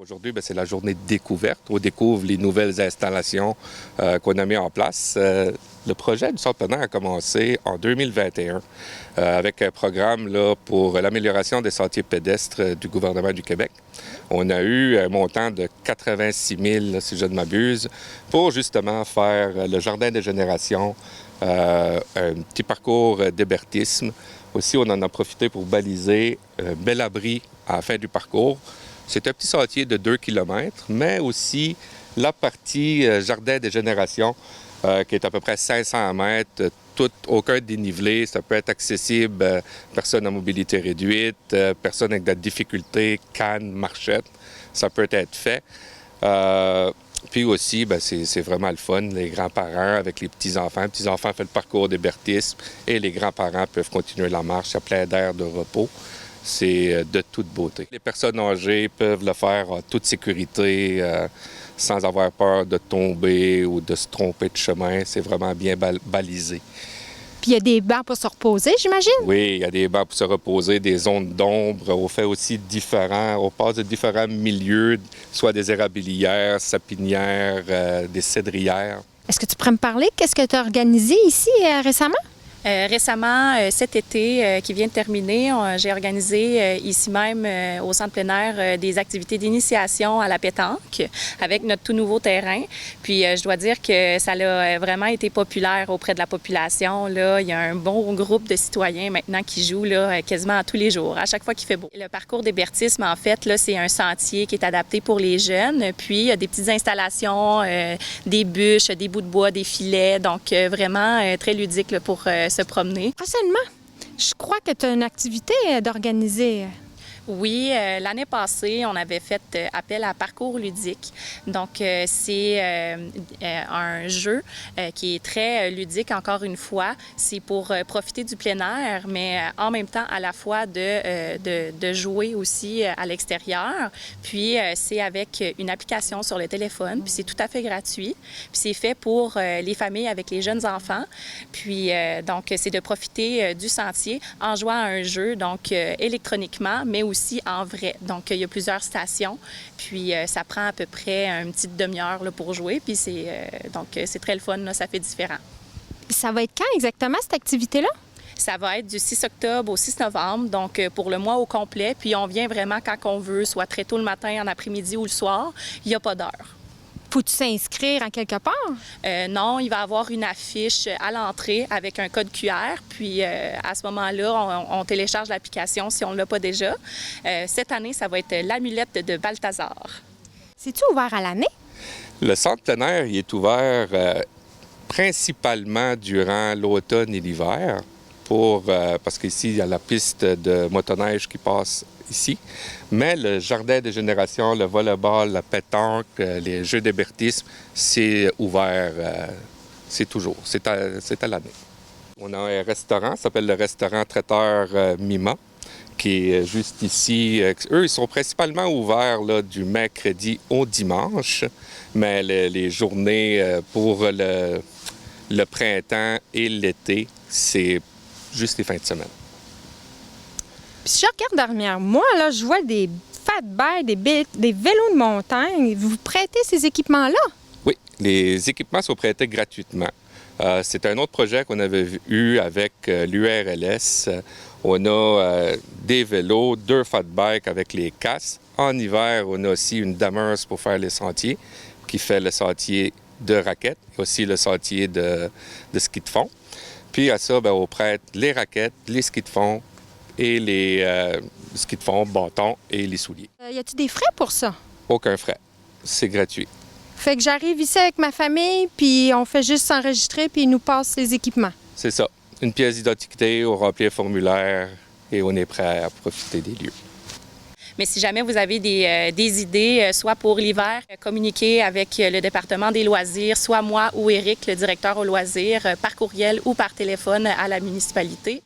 Aujourd'hui, c'est la journée de découverte. On découvre les nouvelles installations qu'on a mises en place. Le projet du Centre plein air a commencé en 2021 avec un programme là, pour l'amélioration des sentiers pédestres du gouvernement du Québec. On a eu un montant de 86 000, si je ne m'abuse, pour justement faire le jardin des générations, un petit parcours d'hébertisme. Aussi, on en a profité pour baliser un bel abri à la fin du parcours. C'est un petit sentier de 2 km, mais aussi la partie jardin des générations, qui est à peu près 500 mètres, aucun dénivelé. Ça peut être accessible personnes à mobilité réduite, personnes avec de la difficulté, cannes, marchettes. Ça peut être fait. Puis aussi, c'est vraiment le fun, les grands-parents avec les petits-enfants. Les petits-enfants font le parcours d'hébertisme et les grands-parents peuvent continuer la marche à plein d'air de repos. C'est de toute beauté. Les personnes âgées peuvent le faire en toute sécurité, sans avoir peur de tomber ou de se tromper de chemin. C'est vraiment bien balisé. Puis il y a des bancs pour se reposer, j'imagine? Oui, il y a des bancs pour se reposer, des zones d'ombre. On fait aussi on passe de différents milieux, soit des érablières, sapinières, des cédrières. Est-ce que tu pourrais me parler? Qu'est-ce que tu as organisé ici récemment? Récemment, cet été qui vient de terminer, j'ai organisé ici même au Centre plein air des activités d'initiation à la pétanque avec notre tout nouveau terrain. Puis je dois dire que ça a vraiment été populaire auprès de la population. Là, il y a un bon groupe de citoyens maintenant qui jouent là, quasiment tous les jours, à chaque fois qu'il fait beau. Le parcours d'hébertisme, en fait, là, c'est un sentier qui est adapté pour les jeunes. Puis il y a des petites installations, des bûches, des bouts de bois, des filets. Donc vraiment très ludique là, pour se promener. Prochainement, je crois que tu as une activité d'organiser. Oui, l'année passée, on avait fait appel à Parcours ludique. Donc, c'est un jeu qui est très ludique, encore une fois. C'est pour profiter du plein air, mais en même temps, à la fois de jouer aussi à l'extérieur. Puis, c'est avec une application sur le téléphone, puis c'est tout à fait gratuit. Puis, c'est fait pour les familles avec les jeunes enfants. Puis, donc, c'est de profiter du sentier en jouant à un jeu, donc électroniquement, mais aussi en vrai. Donc, il y a plusieurs stations, puis ça prend à peu près une petite demi-heure là, pour jouer, puis donc c'est très le fun, là, ça fait différent. Ça va être quand exactement, cette activité-là? Ça va être du 6 octobre au 6 novembre, donc pour le mois au complet, puis on vient vraiment quand on veut, soit très tôt le matin, en après-midi ou le soir. Il n'y a pas d'heure. Faut-tu s'inscrire en quelque part? Non, il va y avoir une affiche à l'entrée avec un code QR. Puis à ce moment-là, on télécharge l'application si on ne l'a pas déjà. Cette année, ça va être l'amulette de Balthazar. C'est-tu ouvert à l'année? Le Centre plein air il est ouvert principalement durant l'automne et l'hiver parce qu'ici, il y a la piste de motoneige qui passe ici. Mais le jardin de génération, le volleyball, la pétanque, les jeux d'hébertisme, c'est ouvert, c'est toujours, c'est à l'année. On a un restaurant, ça s'appelle le restaurant traiteur Mima, qui est juste ici. Eux, ils sont principalement ouverts là, du mercredi au dimanche, mais les journées pour le printemps et l'été, c'est juste les fins de semaine. Puis si je regarde derrière moi, là, je vois des fat bikes, des vélos de montagne. Vous prêtez ces équipements-là? Oui, les équipements sont prêtés gratuitement. C'est un autre projet qu'on avait eu avec l'URLS. On a des vélos, 2 fat bikes avec les casques. En hiver, on a aussi une dameuse pour faire les sentiers, qui fait le sentier de raquettes, aussi le sentier de ski de fond. Puis à ça, on prête les raquettes, les skis de fond et les skis de fond, bâtons et les souliers. Y a-t-il des frais pour ça? Aucun frais. C'est gratuit. Fait que j'arrive ici avec ma famille, puis on fait juste s'enregistrer, puis ils nous passent les équipements. C'est ça. Une pièce d'identité, on remplit un formulaire et on est prêt à profiter des lieux. Mais si jamais vous avez des idées, soit pour l'hiver, communiquez avec le département des loisirs, soit moi ou Éric, le directeur aux loisirs, par courriel ou par téléphone à la municipalité.